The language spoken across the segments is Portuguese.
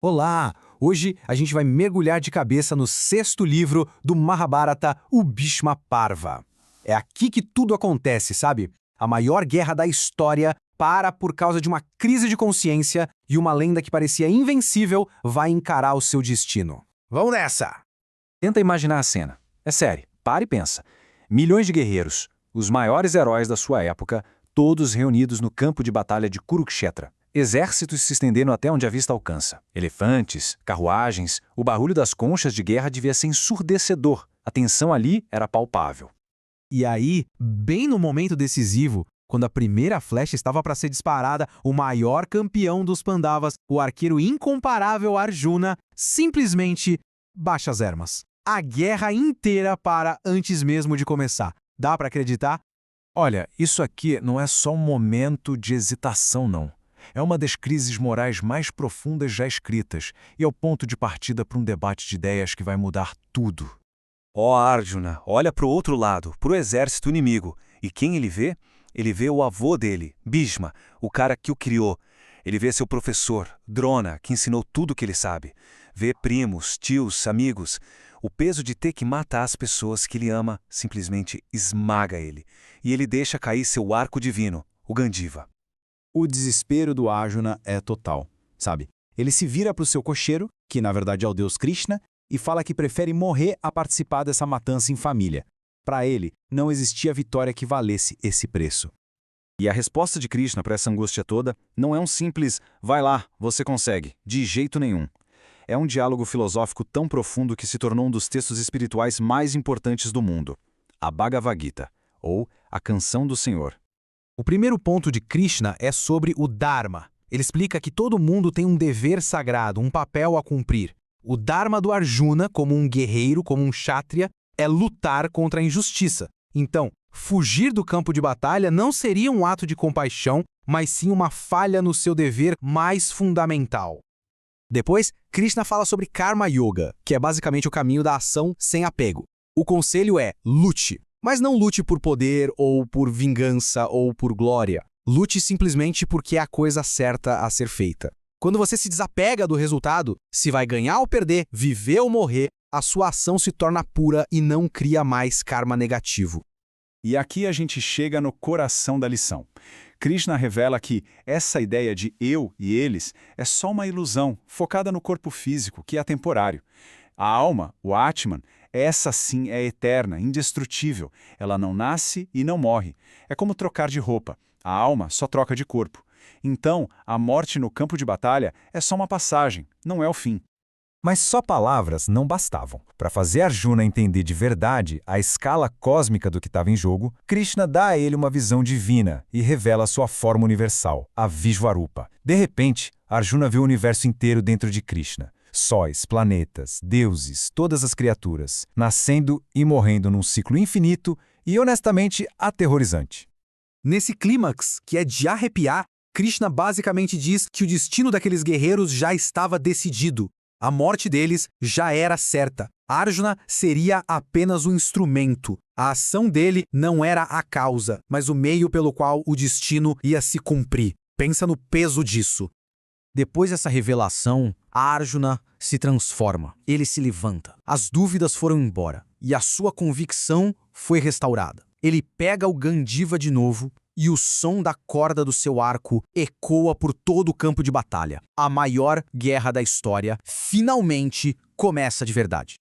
Olá! Hoje a gente vai mergulhar de cabeça no sexto livro do Mahabharata, o Bhishma Parva. É aqui que tudo acontece, sabe? A maior guerra da história para por causa de uma crise de consciência e uma lenda que parecia invencível vai encarar o seu destino. Vamos nessa! Tenta imaginar a cena. É sério, para e pensa. Milhões de guerreiros, os maiores heróis da sua época, todos reunidos no campo de batalha de Kurukshetra. Exércitos se estendendo até onde a vista alcança. Elefantes, carruagens, o barulho das conchas de guerra devia ser ensurdecedor. A tensão ali era palpável. E aí, bem no momento decisivo, quando a primeira flecha estava para ser disparada, o maior campeão dos Pandavas, o arqueiro incomparável Arjuna, simplesmente baixa as armas. A guerra inteira para antes mesmo de começar. Dá para acreditar? Olha, isso aqui não é só um momento de hesitação, não. É uma das crises morais mais profundas já escritas e é o ponto de partida para um debate de ideias que vai mudar tudo. Arjuna, olha para o outro lado, para o exército inimigo. E quem ele vê? Ele vê o avô dele, Bhishma, o cara que o criou. Ele vê seu professor, Drona, que ensinou tudo o que ele sabe. Vê primos, tios, amigos. O peso de ter que matar as pessoas que ele ama simplesmente esmaga ele. E ele deixa cair seu arco divino, o Gandiva. O desespero do Arjuna é total, sabe? Ele se vira para o seu cocheiro, que na verdade é o deus Krishna, e fala que prefere morrer a participar dessa matança em família. Para ele, não existia vitória que valesse esse preço. E a resposta de Krishna para essa angústia toda não é um simples "vai lá, você consegue", de jeito nenhum. É um diálogo filosófico tão profundo que se tornou um dos textos espirituais mais importantes do mundo. A Bhagavad Gita, ou a Canção do Senhor. O primeiro ponto de Krishna é sobre o Dharma. Ele explica que todo mundo tem um dever sagrado, um papel a cumprir. O Dharma do Arjuna, como um guerreiro, como um kshatriya, é lutar contra a injustiça. Então, fugir do campo de batalha não seria um ato de compaixão, mas sim uma falha no seu dever mais fundamental. Depois, Krishna fala sobre Karma Yoga, que é basicamente o caminho da ação sem apego. O conselho é lute. Mas não lute por poder, ou por vingança, ou por glória. Lute simplesmente porque é a coisa certa a ser feita. Quando você se desapega do resultado, se vai ganhar ou perder, viver ou morrer, a sua ação se torna pura e não cria mais karma negativo. E aqui a gente chega no coração da lição. Krishna revela que essa ideia de eu e eles é só uma ilusão, focada no corpo físico, que é temporário. A alma, o Atman, essa sim é eterna, indestrutível. Ela não nasce e não morre. É como trocar de roupa. A alma só troca de corpo. Então, a morte no campo de batalha é só uma passagem, não é o fim. Mas só palavras não bastavam. Para fazer Arjuna entender de verdade a escala cósmica do que estava em jogo, Krishna dá a ele uma visão divina e revela sua forma universal, a Vishvarupa. De repente, Arjuna vê o universo inteiro dentro de Krishna. Sóis, planetas, deuses, todas as criaturas, nascendo e morrendo num ciclo infinito e, honestamente, aterrorizante. Nesse clímax, que é de arrepiar, Krishna basicamente diz que o destino daqueles guerreiros já estava decidido. A morte deles já era certa. Arjuna seria apenas um instrumento. A ação dele não era a causa, mas o meio pelo qual o destino ia se cumprir. Pensa no peso disso. Depois dessa revelação, Arjuna se transforma. Ele se levanta. As dúvidas foram embora e a sua convicção foi restaurada. Ele pega o Gandiva de novo e o som da corda do seu arco ecoa por todo o campo de batalha. A maior guerra da história finalmente começa de verdade.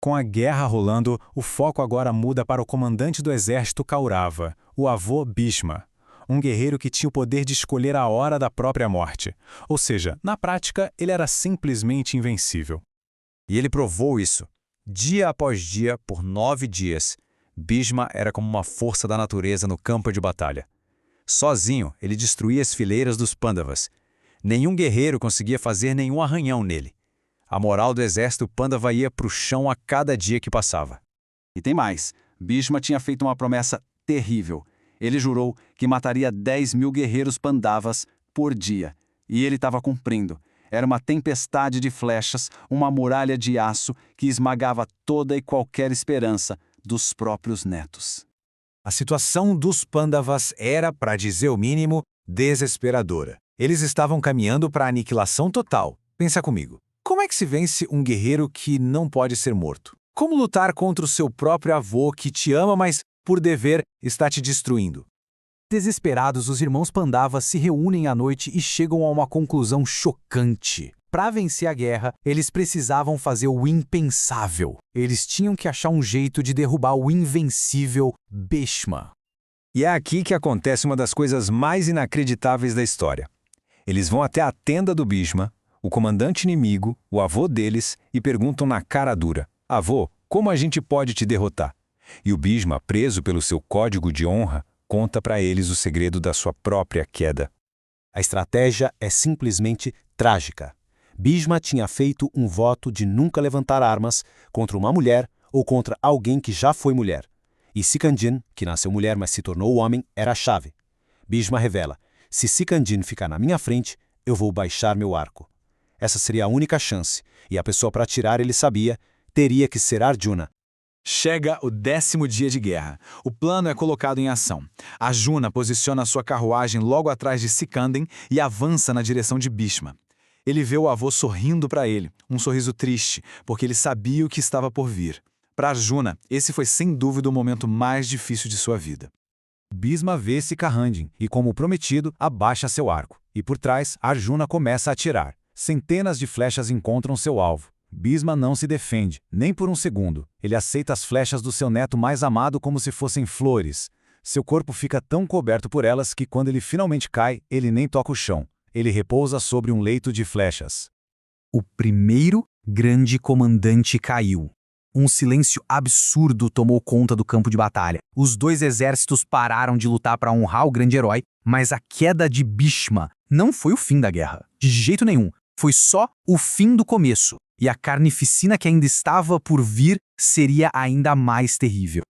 Com a guerra rolando, o foco agora muda para o comandante do exército Kaurava, o avô Bhishma. Um guerreiro que tinha o poder de escolher a hora da própria morte. Ou seja, na prática, ele era simplesmente invencível. E ele provou isso. Dia após dia, por 9 dias, Bhishma era como uma força da natureza no campo de batalha. Sozinho, ele destruía as fileiras dos Pandavas. Nenhum guerreiro conseguia fazer nenhum arranhão nele. A moral do exército Pandava ia para o chão a cada dia que passava. E tem mais. Bhishma tinha feito uma promessa terrível. Ele jurou que mataria 10.000 guerreiros Pandavas por dia. E ele estava cumprindo. Era uma tempestade de flechas, uma muralha de aço que esmagava toda e qualquer esperança dos próprios netos. A situação dos Pandavas era, para dizer o mínimo, desesperadora. Eles estavam caminhando para a aniquilação total. Pensa comigo. Como é que se vence um guerreiro que não pode ser morto? Como lutar contra o seu próprio avô que te ama, mas, por dever, está te destruindo? Desesperados, os irmãos Pandava se reúnem à noite e chegam a uma conclusão chocante. Para vencer a guerra, eles precisavam fazer o impensável. Eles tinham que achar um jeito de derrubar o invencível Bhishma. E é aqui que acontece uma das coisas mais inacreditáveis da história. Eles vão até a tenda do Bhishma, o comandante inimigo, o avô deles, e perguntam na cara dura: avô, como a gente pode te derrotar? E o Bhishma, preso pelo seu código de honra, conta para eles o segredo da sua própria queda. A estratégia é simplesmente trágica. Bhishma tinha feito um voto de nunca levantar armas contra uma mulher ou contra alguém que já foi mulher. E Sikandin, que nasceu mulher mas se tornou homem, era a chave. Bhishma revela: se Sikandin ficar na minha frente, eu vou baixar meu arco. Essa seria a única chance, e a pessoa para atirar, ele sabia, teria que ser Arjuna. Chega o 10º dia de guerra. O plano é colocado em ação. Arjuna posiciona sua carruagem logo atrás de Sikandin e avança na direção de Bhishma. Ele vê o avô sorrindo para ele, um sorriso triste, porque ele sabia o que estava por vir. Para Arjuna, esse foi sem dúvida o momento mais difícil de sua vida. Bhishma vê Sikandin e, como prometido, abaixa seu arco. E por trás, Arjuna começa a atirar. Centenas de flechas encontram seu alvo. Bhishma não se defende, nem por um segundo. Ele aceita as flechas do seu neto mais amado como se fossem flores. Seu corpo fica tão coberto por elas que quando ele finalmente cai, ele nem toca o chão. Ele repousa sobre um leito de flechas. O primeiro grande comandante caiu. Um silêncio absurdo tomou conta do campo de batalha. Os dois exércitos pararam de lutar para honrar o grande herói, mas a queda de Bhishma não foi o fim da guerra. De jeito nenhum. Foi só o fim do começo. E a carnificina que ainda estava por vir seria ainda mais terrível.